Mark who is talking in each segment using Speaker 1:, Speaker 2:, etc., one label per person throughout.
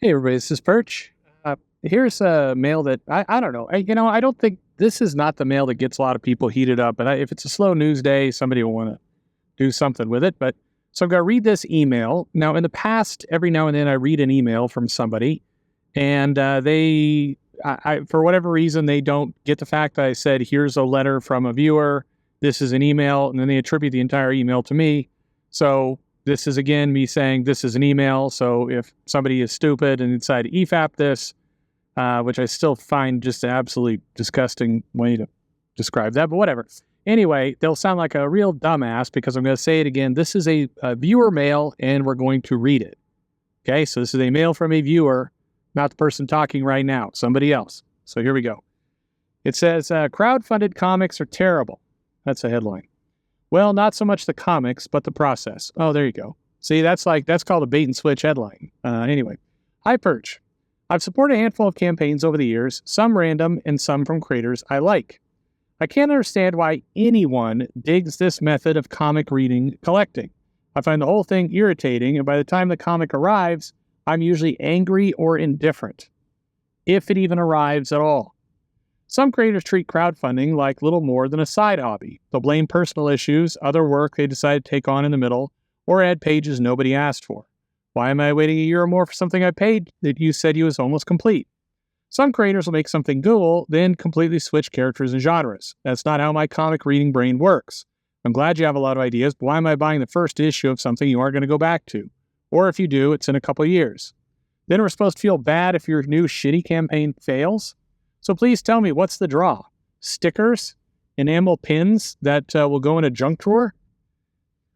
Speaker 1: Hey everybody, this is Perch. Here's a mail that I don't know. I don't think this is not the mail that gets a lot of people heated up. But if it's a slow news day, somebody will want to do something with it. But so I'm going to read this email. Now, in the past, every now and then I read an email from somebody, and for whatever reason, they don't get the fact that I said, here's a letter from a viewer. This is an email, and then they attribute the entire email to me. So this is, again, me saying this is an email. So if somebody is stupid and decide to EFAP this, which I still find just an absolutely disgusting way to describe that, but whatever. Anyway, they'll sound like a real dumbass because I'm going to say it again. This is a viewer mail, and we're going to read it. Okay, so this is a mail from a viewer, not the person talking right now, somebody else. So here we go. It says, crowdfunded comics are terrible. That's a headline. Well, not so much the comics, but the process. Oh, there you go. See, that's called a bait and switch headline. Anyway, hi Perch. I've supported a handful of campaigns over the years, some random and some from creators I like. I can't understand why anyone digs this method of comic reading collecting. I find the whole thing irritating, and by the time the comic arrives, I'm usually angry or indifferent, if it even arrives at all. Some creators treat crowdfunding like little more than a side hobby. They'll blame personal issues, other work they decide to take on in the middle, or add pages nobody asked for. Why am I waiting a year or more for something I paid that you said you was almost complete? Some creators will make something cool, then completely switch characters and genres. That's not how my comic reading brain works. I'm glad you have a lot of ideas, but why am I buying the first issue of something you aren't going to go back to? Or if you do, it's in a couple of years. Then we're supposed to feel bad if your new shitty campaign fails? So please tell me, what's the draw? Stickers? Enamel pins that will go in a junk drawer?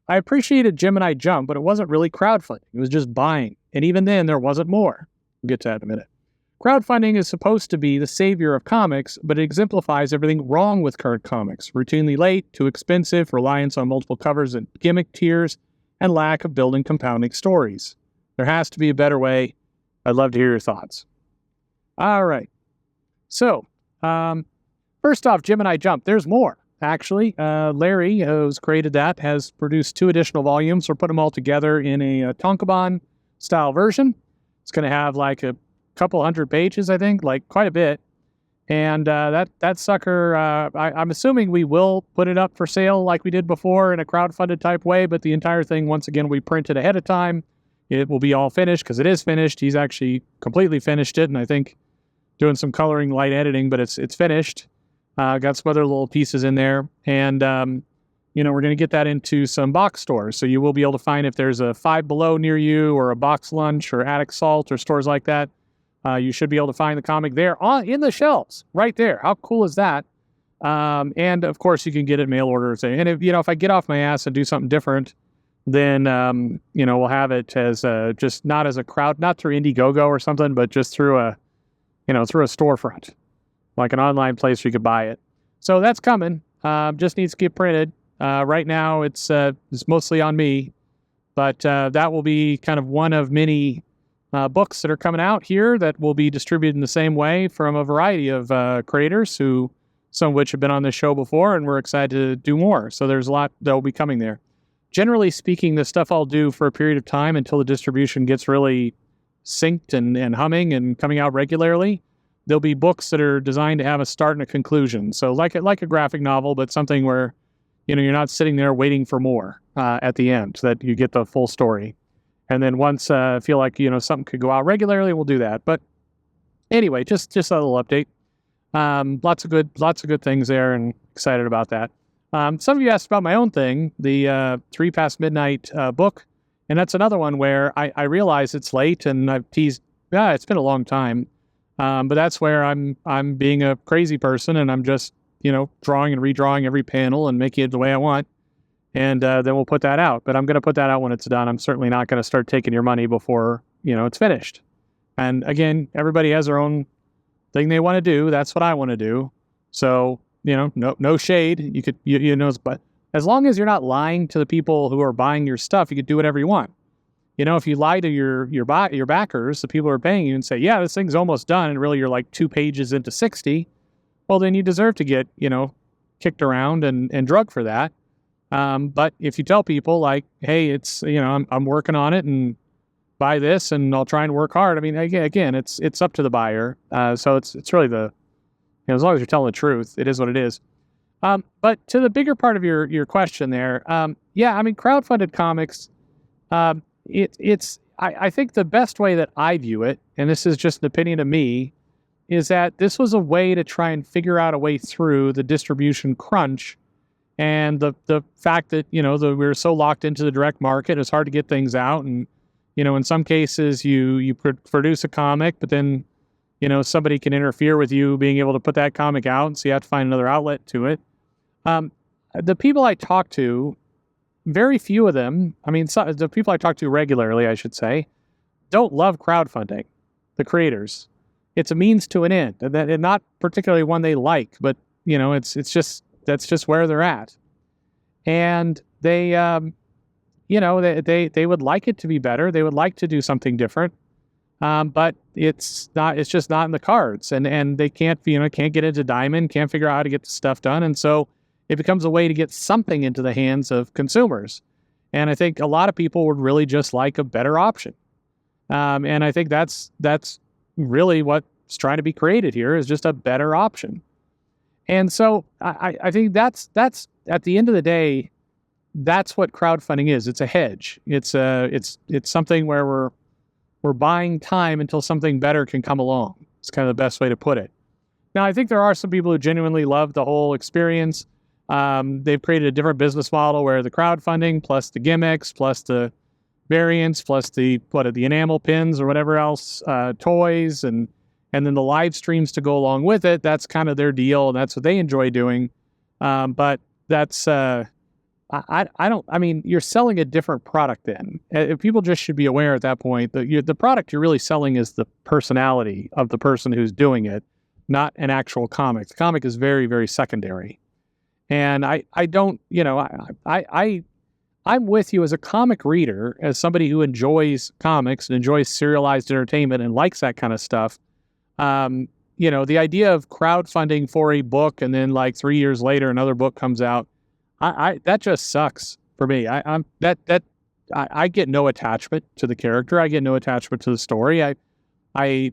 Speaker 1: I appreciated Gemini Jump, but it wasn't really crowdfunding. It was just buying. And even then, there wasn't more. We'll get to that in a minute. Crowdfunding is supposed to be the savior of comics, but it exemplifies everything wrong with current comics. Routinely late, too expensive, reliance on multiple covers and gimmick tiers, and lack of building compounding stories. There has to be a better way. I'd love to hear your thoughts. All right. So, first off, Gemini Jump. There's more, actually. Larry, who's created that, has produced 2 additional volumes. We're putting them all together in a Tonkabon-style version. It's going to have like a couple hundred pages, I think, like quite a bit. And that sucker, I'm assuming we will put it up for sale like we did before in a crowdfunded type way, but the entire thing, once again, we printed ahead of time. It will be all finished because it is finished. He's actually completely finished it, and I think doing some coloring, light editing, but it's finished. Got some other little pieces in there. And, we're going to get that into some box stores. So you will be able to find if there's a Five Below near you or a Box Lunch or Attic Salt or stores like that. You should be able to find the comic there in the shelves right there. How cool is that? And, of course, you can get it mail order. And, if I get off my ass and do something different, then, we'll have it as just not as a crowd, not through Indiegogo or something, but just through a storefront, like an online place where you could buy it. So that's coming. Just needs to get printed. Right now, it's mostly on me, but that will be kind of one of many books that are coming out here that will be distributed in the same way from a variety of creators, some of which have been on this show before, and we're excited to do more. So there's a lot that will be coming there. Generally speaking, the stuff I'll do for a period of time until the distribution gets really synced and humming and coming out regularly. There'll be books that are designed to have a start and a conclusion. So like a graphic novel, but something where, you're not sitting there waiting for more at the end, so that you get the full story. And then once I feel like, something could go out regularly, we'll do that. But anyway, just a little update. Lots of good things there, and excited about that. Some of you asked about my own thing, the 3 Past Midnight book. And that's another one where I realize it's late, and I've teased, it's been a long time. But that's where I'm being a crazy person, and I'm just, drawing and redrawing every panel and making it the way I want. And then we'll put that out. But I'm going to put that out when it's done. I'm certainly not going to start taking your money before, it's finished. And again, everybody has their own thing they want to do. That's what I want to do. So, no shade. You could, but as long as you're not lying to the people who are buying your stuff, you could do whatever you want. If you lie to your backers, the people who are paying you, and say, yeah, this thing's almost done, and really you're like 2 pages into 60, well, then you deserve to get, kicked around and drugged for that. But if you tell people like, hey, it's, I'm working on it, and buy this and I'll try and work hard. I mean, again, it's up to the buyer. So it's really as long as you're telling the truth, it is what it is. But to the bigger part of your question there, yeah, I mean, crowdfunded comics, I think the best way that I view it, and this is just an opinion of me, is that this was a way to try and figure out a way through the distribution crunch and the fact that, we were so locked into the direct market, it's hard to get things out. And, in some cases you produce a comic, but then, somebody can interfere with you being able to put that comic out. So you have to find another outlet to it. The people I talk to, very few of them, the people I talk to regularly, I should say, don't love crowdfunding, the creators. It's a means to an end, and not particularly one they like, but, that's just where they're at. And they, they would like it to be better. They would like to do something different. But it's just not in the cards, and they can't get into Diamond, can't figure out how to get the stuff done. And so it becomes a way to get something into the hands of consumers. And I think a lot of people would really just like a better option. And I think that's really what's trying to be created here, is just a better option. And so I think that's at the end of the day, that's what crowdfunding is. It's a hedge. It's something where we're buying time until something better can come along. It's kind of the best way to put it. Now, I think there are some people who genuinely love the whole experience. They've created a different business model where the crowdfunding plus the gimmicks plus the variants plus the enamel pins or whatever else, toys, and then the live streams to go along with it. That's kind of their deal, and that's what they enjoy doing. But that's you're selling a different product then. People just should be aware at that point that the product you're really selling is the personality of the person who's doing it, not an actual comic. The comic is very, very secondary. And I'm with you as a comic reader, as somebody who enjoys comics and enjoys serialized entertainment and likes that kind of stuff. The idea of crowdfunding for a book and then like 3 years later another book comes out, that just sucks for me. I get no attachment to the character. I get no attachment to the story. To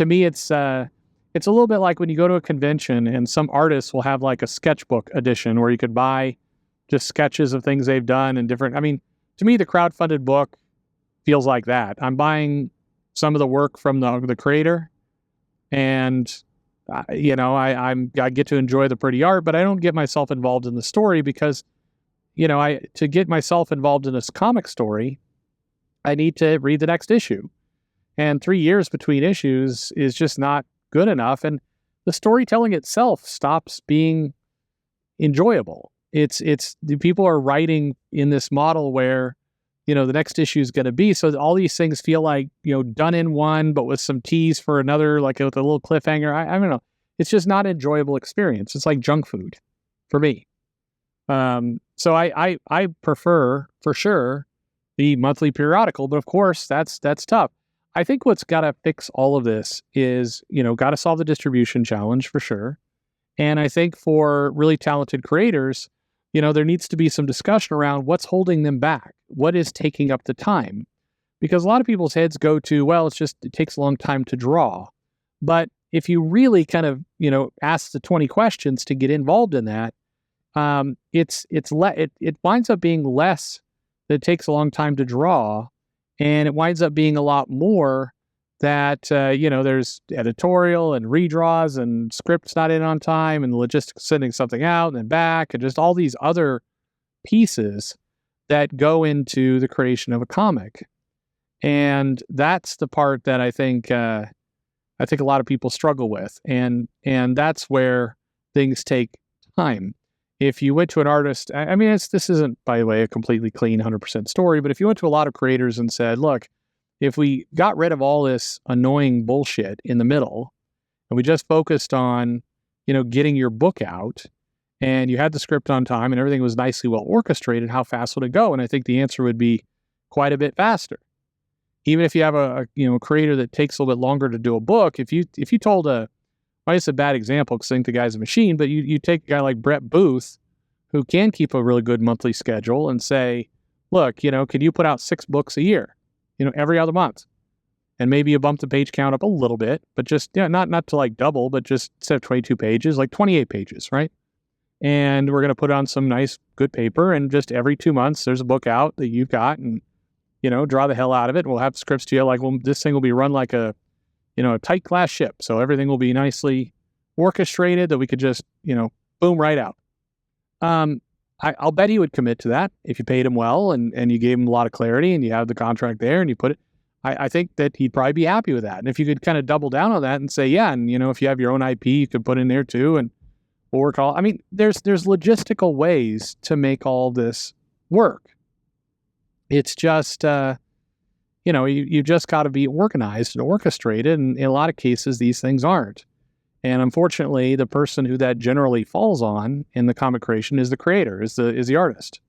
Speaker 1: me, it's a little bit like when you go to a convention and some artists will have like a sketchbook edition where you could buy just sketches of things they've done and different. To me, the crowdfunded book feels like that. I'm buying some of the work from the creator, and I get to enjoy the pretty art, but I don't get myself involved in the story because, to get myself involved in this comic story, I need to read the next issue. And 3 years between issues is just not good enough. And the storytelling itself stops being enjoyable. The people are writing in this model where, the next issue is going to be. So all these things feel like, done in one, but with some tease for another, like with a little cliffhanger. I don't know. It's just not an enjoyable experience. It's like junk food for me. So I prefer for sure the monthly periodical, but of course that's tough. I think what's got to fix all of this is, got to solve the distribution challenge for sure. And I think for really talented creators, there needs to be some discussion around what's holding them back. What is taking up the time? Because a lot of people's heads go to, well, it takes a long time to draw. But if you really kind of, ask the 20 questions to get involved in that, it winds up being less that it takes a long time to draw. And it winds up being a lot more that, there's editorial and redraws and scripts not in on time and the logistics of sending something out and then back and just all these other pieces that go into the creation of a comic. And that's the part that I think a lot of people struggle with. And that's where things take time. If you went to an artist, this isn't, by the way, a completely clean 100% story, but if you went to a lot of creators and said, look, if we got rid of all this annoying bullshit in the middle and we just focused on, getting your book out and you had the script on time and everything was nicely well orchestrated, how fast would it go? And I think the answer would be quite a bit faster. Even if you have a creator that takes a little bit longer to do a book, if you told it's a bad example because I think the guy's a machine, but you take a guy like Brett Booth, who can keep a really good monthly schedule and say, look, can you put out 6 books a year? every other month. And maybe you bump the page count up a little bit, but just, not to like double, but just instead of 22 pages, like 28 pages, right? And we're going to put on some nice, good paper, and just every 2 months, there's a book out that you've got, and, draw the hell out of it. We'll have scripts to you like, well, this thing will be run like a tight glass ship. So everything will be nicely orchestrated that we could just, boom, right out. I'll bet he would commit to that if you paid him well and you gave him a lot of clarity and you have the contract there and you put it. I think that he'd probably be happy with that. And if you could kind of double down on that and say, yeah, and if you have your own IP, you could put in there too, and we'll work all. I mean, there's logistical ways to make all this work. It's just, you just got to be organized and orchestrated, and in a lot of cases, these things aren't. And unfortunately, the person who that generally falls on in the comic creation is the creator, is the artist.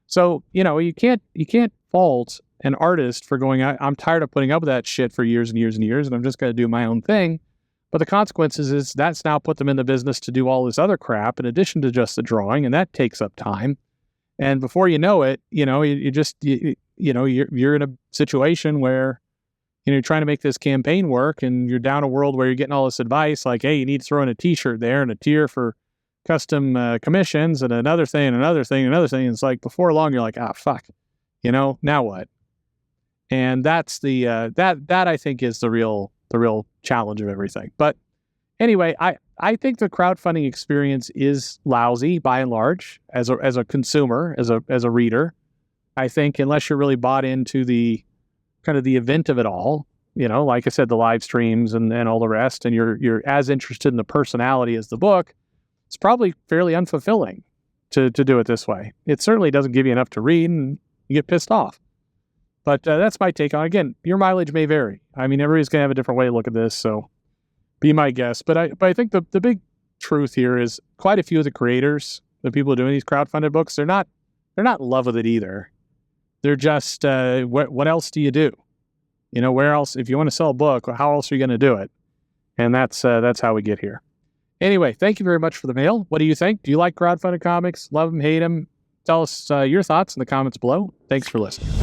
Speaker 1: So you can't fault an artist for going, I'm tired of putting up with that shit for years and years and years, and I'm just going to do my own thing. But the consequences is that's now put them in the business to do all this other crap in addition to just the drawing, and that takes up time. And before you know it, you're in a situation where you're trying to make this campaign work, and you're down a world where you're getting all this advice like, hey, you need to throw in a T-shirt there and a tier for custom commissions and another thing. And it's like before long, you're like, fuck, now what? And that's the that I think is the real challenge of everything. But anyway, I think the crowdfunding experience is lousy by and large as a consumer, as a reader. I think unless you're really bought into the kind of the event of it all, like I said, the live streams and all the rest, and you're as interested in the personality as the book, it's probably fairly unfulfilling to do it this way. It certainly doesn't give you enough to read, and you get pissed off. But that's my take on it. Again, your mileage may vary. I mean, everybody's going to have a different way to look at this, so be my guest. But I think the big truth here is quite a few of the creators, the people doing these crowdfunded books, they're not in love with it either. They're just, what else do you do? Where else? If you want to sell a book, how else are you going to do it? And that's how we get here. Anyway, thank you very much for the mail. What do you think? Do you like crowdfunded comics? Love them, hate them? Tell us your thoughts in the comments below. Thanks for listening.